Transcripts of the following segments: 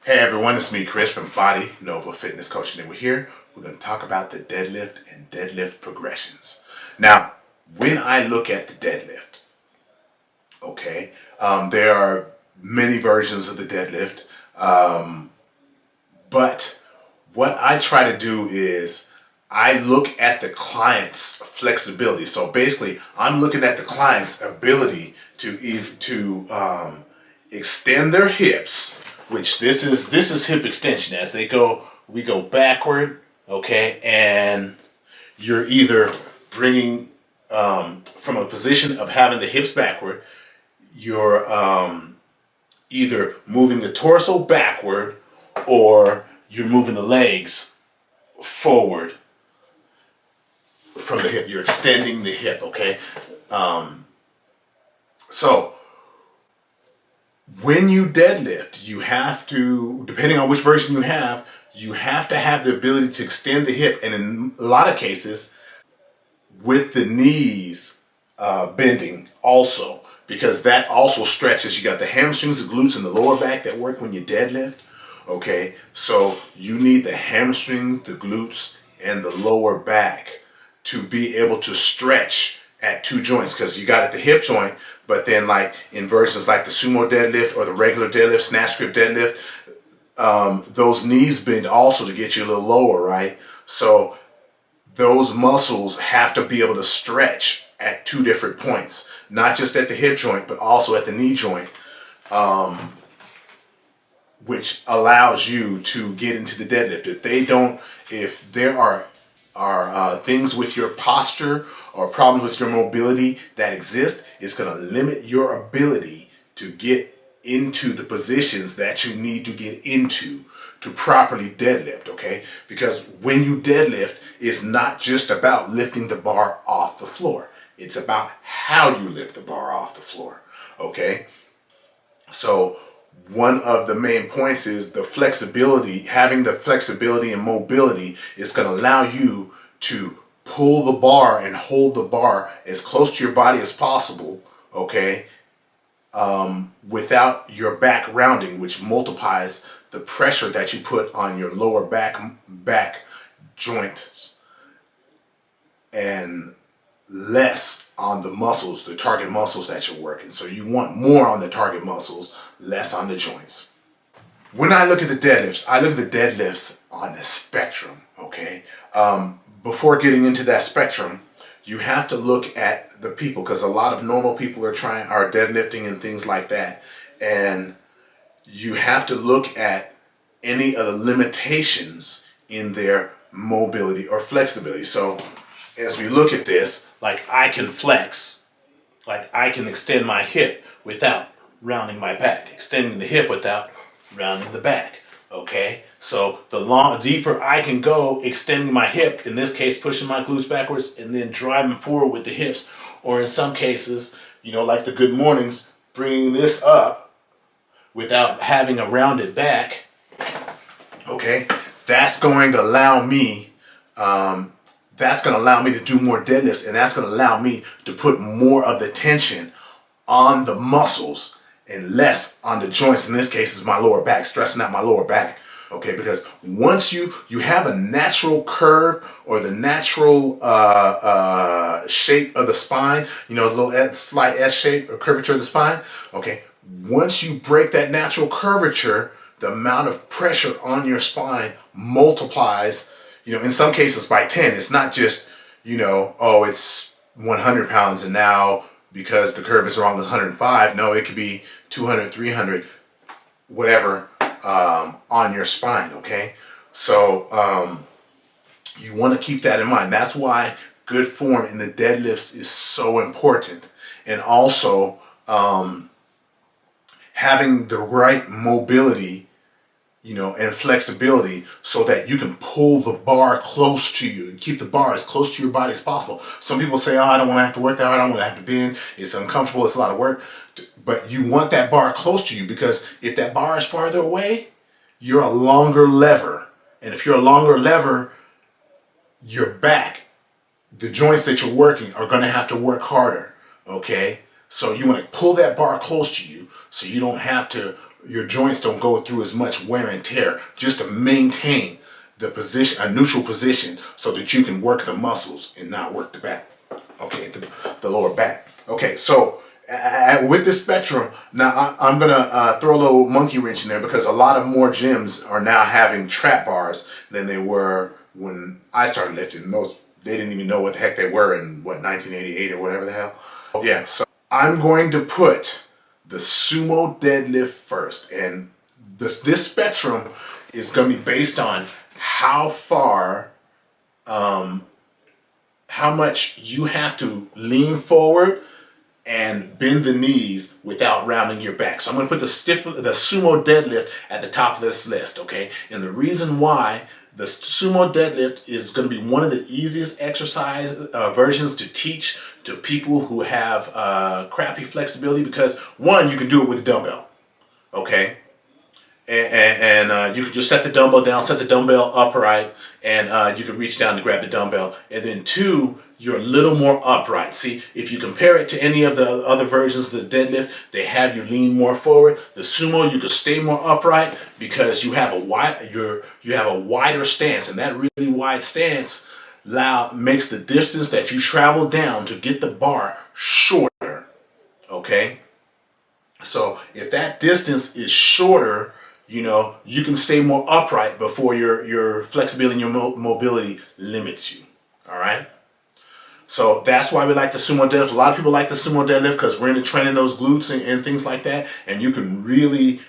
Hey everyone, it's me Chris from Body Nova Fitness Coaching, and we're going to talk about the deadlift and deadlift progressions. Now, when I look at the deadlift, there are many versions of the deadlift, but what I try to do is I look at the client's flexibility. So basically, I'm looking at the client's ability to extend their hips, which this is hip extension. As we go backward, okay, and you're either bringing from a position of having the hips backward, you're either moving the torso backward or you're moving the legs forward from the hip. You're extending the hip, okay? So when you deadlift, you have to, depending on which version you have to have the ability to extend the hip. And in a lot of cases, with the knees bending also, because that also stretches. You got the hamstrings, the glutes, and the lower back that work when you deadlift. Okay, so you need the hamstrings, the glutes, and the lower back to be able to stretch at two joints, because you got at the hip joint, but then like in versions like the Sumo Deadlift or the regular deadlift, Snatch grip deadlift, those knees bend also to get you a little lower, right? So those muscles have to be able to stretch at two different points, not just at the hip joint, but also at the knee joint, which allows you to get into the deadlift. If there are things with your posture or problems with your mobility that exist, it's going to limit your ability to get into the positions that you need to get into to properly deadlift, okay? Because when you deadlift, it's not just about lifting the bar off the floor. It's about how you lift the bar off the floor, okay? So one of the main points is the flexibility. Having the flexibility and mobility is going to allow you to pull the bar and hold the bar as close to your body as possible, okay? Without your back rounding, which multiplies the pressure that you put on your lower back joints and less on the muscles, the target muscles that you're working. So you want more on the target muscles, less on the joints. When I look at the deadlifts, I look at the deadlifts on the spectrum, okay? Before getting into that spectrum, you have to look at the people, because a lot of normal people are deadlifting and things like that. And you have to look at any of the limitations in their mobility or flexibility. So as we look at this, like I can flex, like I can extend my hip without rounding my back, extending the hip without rounding the back. Okay, so the deeper I can go extending my hip, in this case pushing my glutes backwards and then driving forward with the hips, or in some cases, like the good mornings, bringing this up without having a rounded back, okay, that's going to allow me to do more deadlifts, and that's going to allow me to put more of the tension on the muscles and less on the joints. In this case, is my lower back, stressing out my lower back. Okay, because once you have a natural curve or the natural shape of the spine, a little slight S shape or curvature of the spine. Okay, once you break that natural curvature, the amount of pressure on your spine multiplies. In some cases by 10. It's not just it's 100 pounds and now, because the curve is wrong, is 105. No, it could be 200, 300, whatever, on your spine, okay? So you want to keep that in mind. That's why good form in the deadlifts is so important. And also having the right mobility, and flexibility, so that you can pull the bar close to you and keep the bar as close to your body as possible. Some people say, oh, I don't want to have to work that hard. I don't want to have to bend. It's uncomfortable. It's a lot of work. But you want that bar close to you, because if that bar is farther away, you're a longer lever. And if you're a longer lever, your back, the joints that you're working are going to have to work harder. Okay? So you want to pull that bar close to you so you don't have to your joints don't go through as much wear and tear, just to maintain the position, a neutral position, so that you can work the muscles and not work the back. Okay, the lower back. Okay, so with this spectrum, now I'm gonna throw a little monkey wrench in there, because a lot of more gyms are now having trap bars than they were when I started lifting. Most, they didn't even know what the heck they were in, what, 1988 or whatever the hell. Yeah, so I'm going to put the Sumo Deadlift first, and this spectrum is going to be based on how far, how much you have to lean forward and bend the knees without rounding your back. So I'm going to put the Sumo Deadlift at the top of this list, okay? And the reason why the Sumo Deadlift is going to be one of the easiest exercise versions to teach to people who have crappy flexibility, because one, you can do it with a dumbbell, okay? And you can just set the dumbbell down, set the dumbbell upright, and you can reach down to grab the dumbbell. And then two, you're a little more upright. See, if you compare it to any of the other versions of the deadlift, they have you lean more forward. The sumo, you can stay more upright because you have a wider stance, and that really wide stance makes the distance that you travel down to get the bar shorter. Okay, so if that distance is shorter, you know, you can stay more upright before your flexibility and your mobility limits you. All right. So that's why we like the Sumo Deadlift. A lot of people like the Sumo Deadlift because we're into training those glutes and things like that. And you can really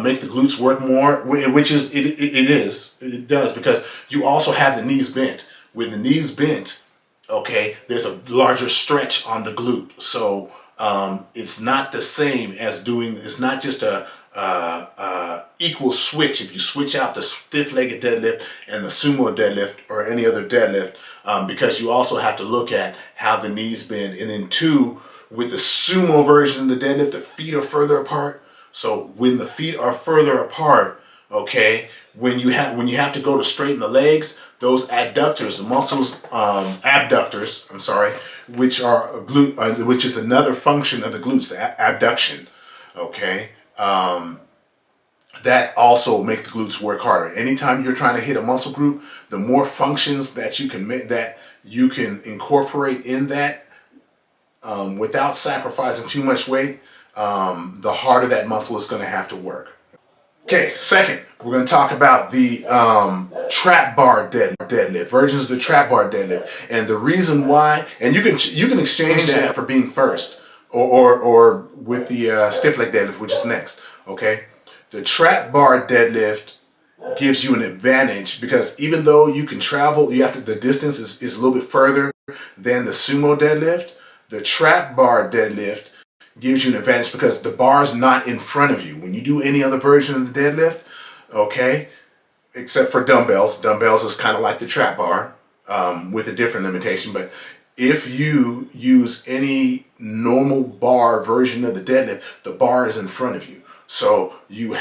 make the glutes work more, which is, it does, because you also have the knees bent. With the knees bent, okay, there's a larger stretch on the glute. So it's not the same as it's not just a equal switch. If you switch out the stiff-legged deadlift and the Sumo Deadlift or any other deadlift, because you also have to look at how the knees bend. And then two, with the sumo version of the deadlift, the feet are further apart. So when the feet are further apart, okay, when you have to go to straighten the legs, those adductors, the muscles, abductors, I'm sorry, which are glute, which is another function of the glutes, the abduction, okay. That also make the glutes work harder. Anytime you're trying to hit a muscle group, the more functions that you can make, that you can incorporate in that without sacrificing too much weight, the harder that muscle is going to have to work. Okay, second, we're going to talk about the trap bar deadlift, versions of the trap bar deadlift, and the reason why. And you can exchange that for being first, or with the stiff-legged deadlift, which is next. Okay. The trap bar deadlift gives you an advantage because even though you can travel, the distance is a little bit further than the sumo deadlift. The trap bar deadlift gives you an advantage because the bar is not in front of you. When you do any other version of the deadlift, okay, except for dumbbells is kind of like the trap bar with a different limitation. But if you use any normal bar version of the deadlift, the bar is in front of you. So you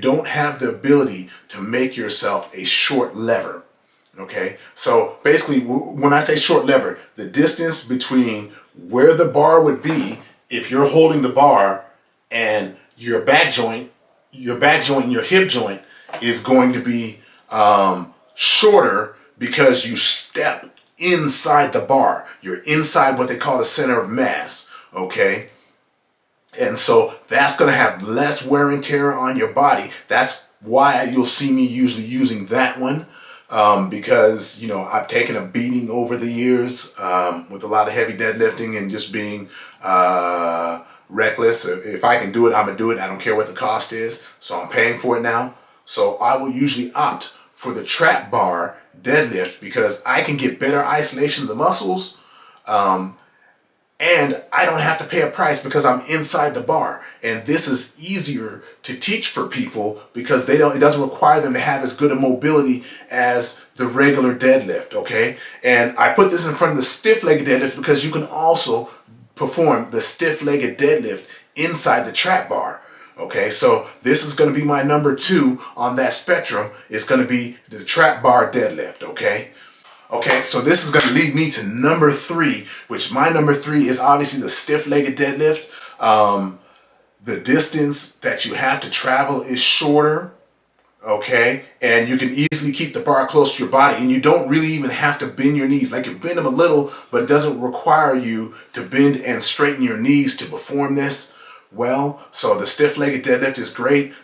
don't have the ability to make yourself a short lever, okay? So basically, when I say short lever, the distance between where the bar would be if you're holding the bar and your back joint and your hip joint is going to be shorter because you step inside the bar. You're inside what they call the center of mass, okay? And so that's going to have less wear and tear on your body. That's why you'll see me usually using that one because, you know, I've taken a beating over the years with a lot of heavy deadlifting and just being reckless. If I can do it, I'm going to do it. I don't care what the cost is. So I'm paying for it now. So I will usually opt for the trap bar deadlift because I can get better isolation of the muscles. And I don't have to pay a price because I'm inside the bar. And this is easier to teach for people because it doesn't require them to have as good a mobility as the regular deadlift, okay? And I put this in front of the stiff-legged deadlift because you can also perform the stiff-legged deadlift inside the trap bar, okay? So this is going to be my number 2 on that spectrum. It's going to be the trap bar deadlift, okay? Okay, so this is going to lead me to number 3, which my number 3 is obviously the stiff-legged deadlift. The distance that you have to travel is shorter, okay? And you can easily keep the bar close to your body, and you don't really even have to bend your knees. Like, you bend them a little, but it doesn't require you to bend and straighten your knees to perform this well. So the stiff-legged deadlift is great.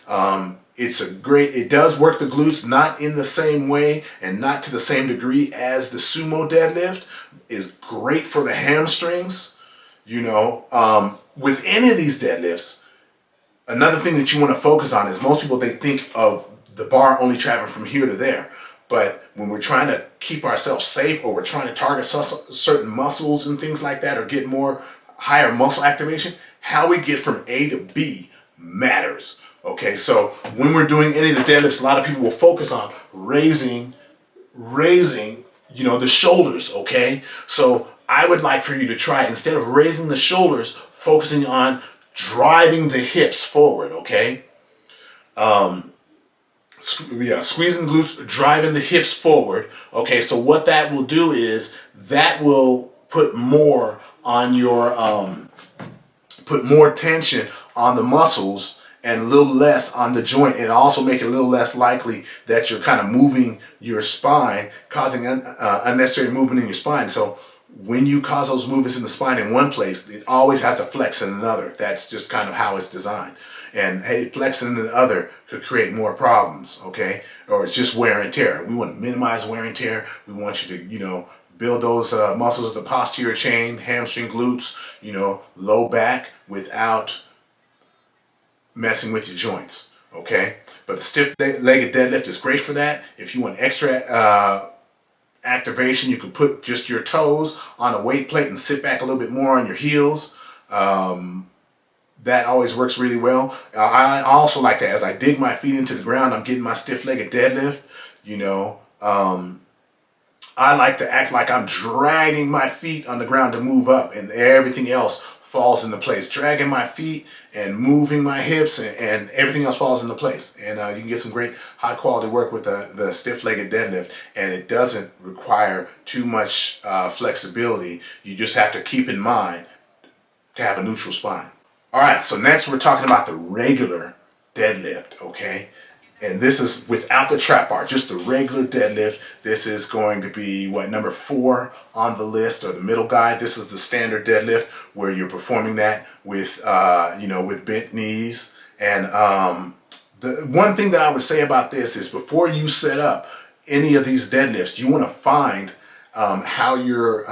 It does work the glutes, not in the same way and not to the same degree as the sumo deadlift. Is great for the hamstrings. With any of these deadlifts, another thing that you want to focus on is most people, they think of the bar only traveling from here to there. But when we're trying to keep ourselves safe, or we're trying to target certain muscles and things like that, or get more higher muscle activation, how we get from A to B matters. Okay, so when we're doing any of the deadlifts, a lot of people will focus on raising, the shoulders, okay? So I would like for you to try, instead of raising the shoulders, focusing on driving the hips forward, okay? Squeezing the glutes, driving the hips forward, okay? So what that will do is that will put more on your, put more tension on the muscles and a little less on the joint, and also make it a little less likely that you're kind of moving your spine, causing unnecessary movement in your spine. So when you cause those movements in the spine in one place, it always has to flex in another. That's just kind of how it's designed. And hey, flexing in the other could create more problems, okay? Or it's just wear and tear. We want to minimize wear and tear. We want you to, build those muscles of the posterior chain, hamstring, glutes, low back, without messing with your joints, okay? But the stiff-legged deadlift is great for that. If you want extra activation, you can put just your toes on a weight plate and sit back a little bit more on your heels. That always works really well. I also like that as I dig my feet into the ground, I'm getting my stiff-legged deadlift, I like to act like I'm dragging my feet on the ground to move up, and everything else falls into place. Dragging my feet and moving my hips, and everything else falls into place. And you can get some great high quality work with the stiff-legged deadlift, and it doesn't require too much flexibility. You just have to keep in mind to have a neutral spine. All right, so next we're talking about the regular deadlift, okay? And this is without the trap bar, just the regular deadlift. This is going to be, number 4 on the list, or the middle guide. This is the standard deadlift, where you're performing that with, with bent knees. And the one thing that I would say about this is, before you set up any of these deadlifts, you want to find how your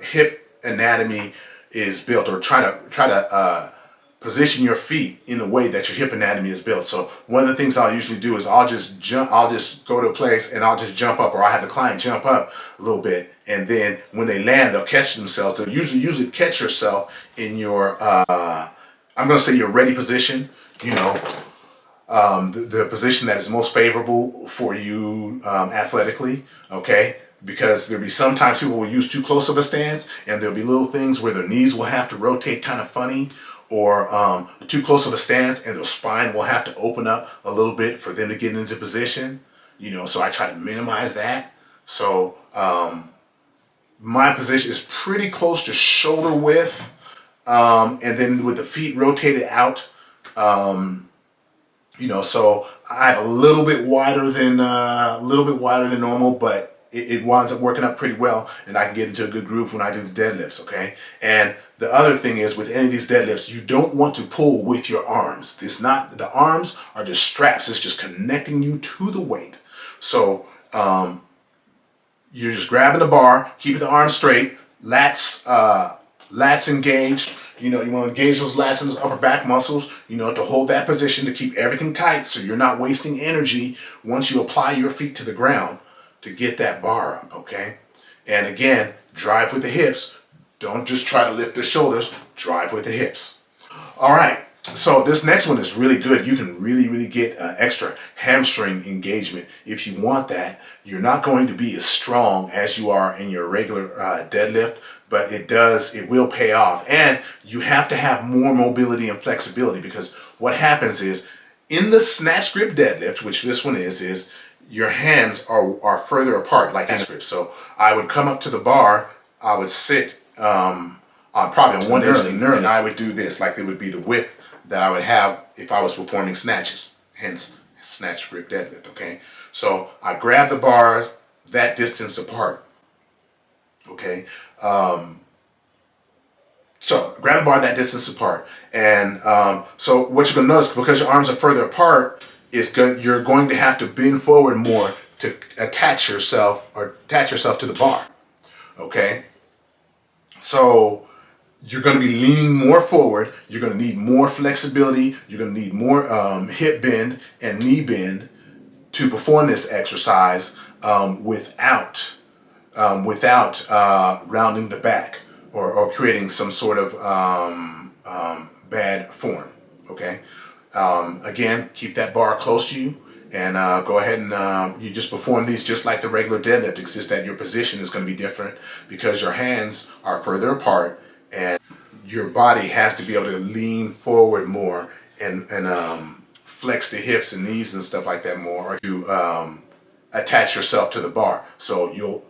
hip anatomy is built, or try to position your feet in a way that your hip anatomy is built. So one of the things I'll usually do is I'll just go to a place and I'll just jump up, or I'll have the client jump up a little bit, and then when they land, they'll catch themselves. They'll usually catch yourself in your, I'm going to say your ready position, the position that is most favorable for you athletically, okay? Because there'll be sometimes people will use too close of a stance, and there'll be little things where their knees will have to rotate kind of funny, or too close of a stance, and their spine will have to open up a little bit for them to get into position. So I try to minimize that. So my position is pretty close to shoulder width, and then with the feet rotated out. So I have a little bit wider than normal, but it winds up working up pretty well, and I can get into a good groove when I do the deadlifts, okay? And the other thing is, with any of these deadlifts, you don't want to pull with your arms. The arms are just straps. It's just connecting you to the weight. So you're just grabbing the bar, keeping the arms straight, lats engaged. You want to engage those lats and those upper back muscles, to hold that position, to keep everything tight, so you're not wasting energy once you apply your feet to the ground to get that bar up, okay? And again, drive with the hips. Don't just try to lift the shoulders, drive with the hips. All right, so this next one is really good. You can really get extra hamstring engagement if you want that. You're not going to be as strong as you are in your regular deadlift, but it will pay off. And you have to have more mobility and flexibility, because what happens is, in the snatch grip deadlift, which this one is your hands are further apart, like snatch grip. So I would come up to the bar, I would sit probably on one edge, and I would do this, like it would be the width that I would have if I was performing snatches, hence snatch grip deadlift, okay? So I grab the bars that distance apart, okay? So grab the bar that distance apart, and so what you're gonna notice, because your arms are further apart, you're going to have to bend forward more to attach yourself to the bar, okay? So you're going to be leaning more forward. You're going to need more flexibility. You're going to need more hip bend and knee bend to perform this exercise without rounding the back or creating some sort of bad form. Okay. Again, keep that bar close to you, and go ahead and you just perform these just like the regular deadlift. It's just that your position is going to be different because your hands are further apart, and your body has to be able to lean forward more and flex the hips and knees and stuff like that more to attach yourself to the bar. So you'll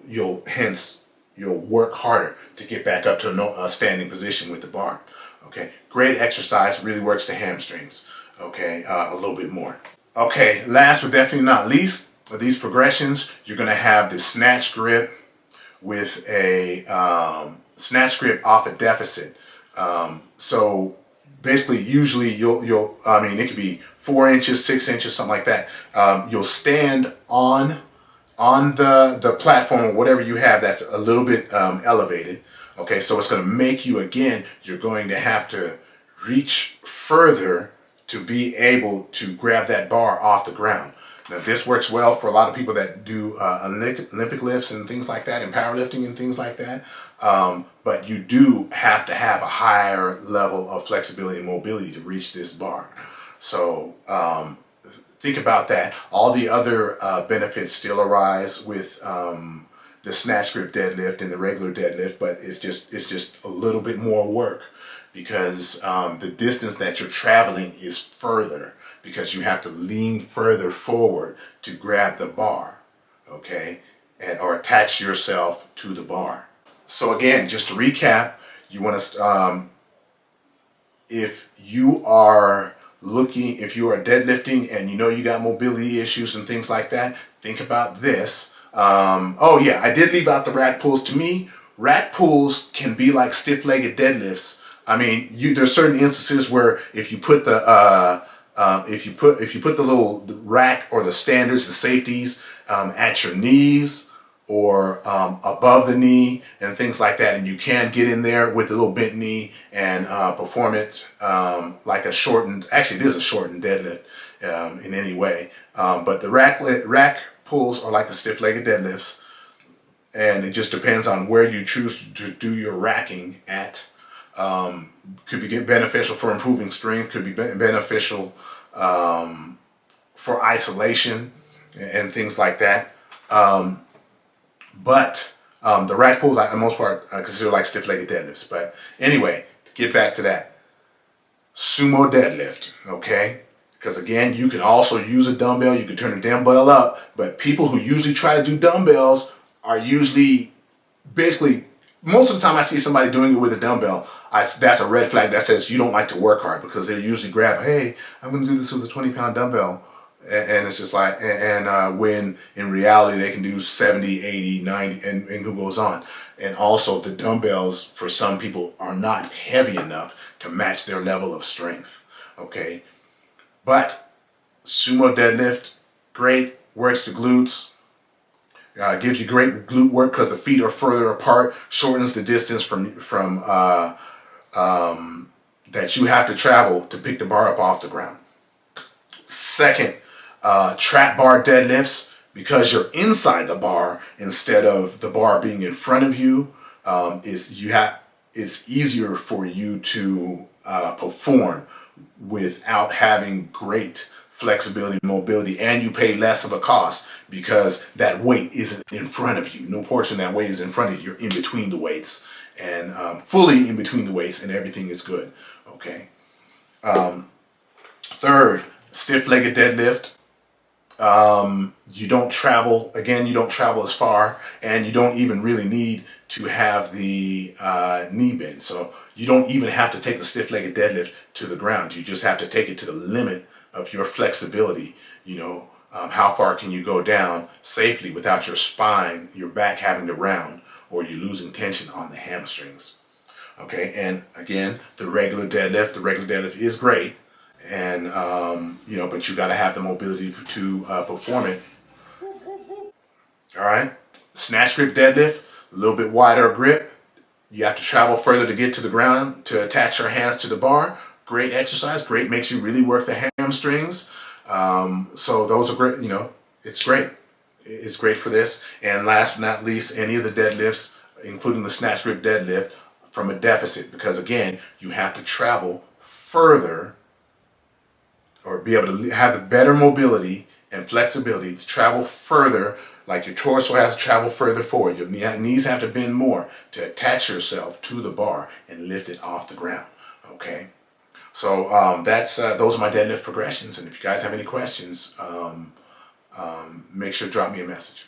work harder to get back up to a standing position with the bar. Okay, great exercise, really works the hamstrings. Okay, a little bit more. Okay, last but definitely not least, of these progressions, you're gonna have the snatch grip with a snatch grip off a deficit. So basically, usually it could be 4 inches, 6 inches, something like that. You'll stand on the platform or whatever you have that's a little bit elevated. Okay, so it's going to make you, again, you're going to have to reach further to be able to grab that bar off the ground. Now, this works well for a lot of people that do Olympic lifts and things like that, and powerlifting and things like that. But you do have to have a higher level of flexibility and mobility to reach this bar. So think about that. All the other benefits still arise with the snatch grip deadlift and the regular deadlift, but it's just a little bit more work because the distance that you're traveling is further because you have to lean further forward to grab the bar, okay, or attach yourself to the bar. So again, just to recap, you want to, if you are deadlifting and you know you got mobility issues and things like that, think about this. Oh yeah, I did leave out the rack pulls. To me, rack pulls can be like stiff-legged deadlifts. I mean, there's certain instances where if you put the if you put the little rack or the standards, the safeties at your knees or above the knee and things like that, and you can get in there with a little bent knee and perform it like a shortened, actually it is a shortened deadlift in any way, but the rack pulls are like the stiff-legged deadlifts, and it just depends on where you choose to do your racking at. Could be beneficial for improving strength, could be beneficial for isolation and things like that. But the rack pulls, for the most part, I consider like stiff-legged deadlifts. But anyway, to get back to that, sumo deadlift, okay? Because again, you can also use a dumbbell. You can turn a dumbbell up. But people who usually try to do dumbbells are usually, basically, most of the time I see somebody doing it with a dumbbell, that's a red flag that says you don't like to work hard, because they usually grab, hey, I'm going to do this with a 20-pound dumbbell. And it's just like, when in reality they can do 70, 80, 90, and who goes on. And also the dumbbells for some people are not heavy enough to match their level of strength. Okay. But sumo deadlift, great, works the glutes. Gives you great glute work because the feet are further apart, shortens the distance from that you have to travel to pick the bar up off the ground. Second, trap bar deadlifts, because you're inside the bar instead of the bar being in front of you, it's easier for you to perform without having great flexibility and mobility, and you pay less of a cost because that weight isn't in front of you. No portion of that weight is in front of you. You're in between the weights, and fully in between the weights, and everything is good. Okay. Third, stiff-legged deadlift. You don't travel as far, and you don't even really need to have the knee bend. So you don't even have to take the stiff-legged deadlift to the ground. You just have to take it to the limit of your flexibility. You know, how far can you go down safely without your spine, your back having to round, or you losing tension on the hamstrings. Okay, and again, the regular deadlift is great, and you know, but you got to have the mobility to perform it. All right, snatch grip deadlift, a little bit wider grip. You have to travel further to get to the ground to attach your hands to the bar. Great exercise, great, makes you really work the hamstrings. So those are great, you know, it's great. It's great for this. And last but not least, any of the deadlifts, including the snatch grip deadlift, from a deficit, because again, you have to travel further or be able to have the better mobility and flexibility to travel further, like your torso has to travel further forward. Your knees have to bend more to attach yourself to the bar and lift it off the ground, okay? So that's those are my deadlift progressions, and if you guys have any questions, make sure to drop me a message.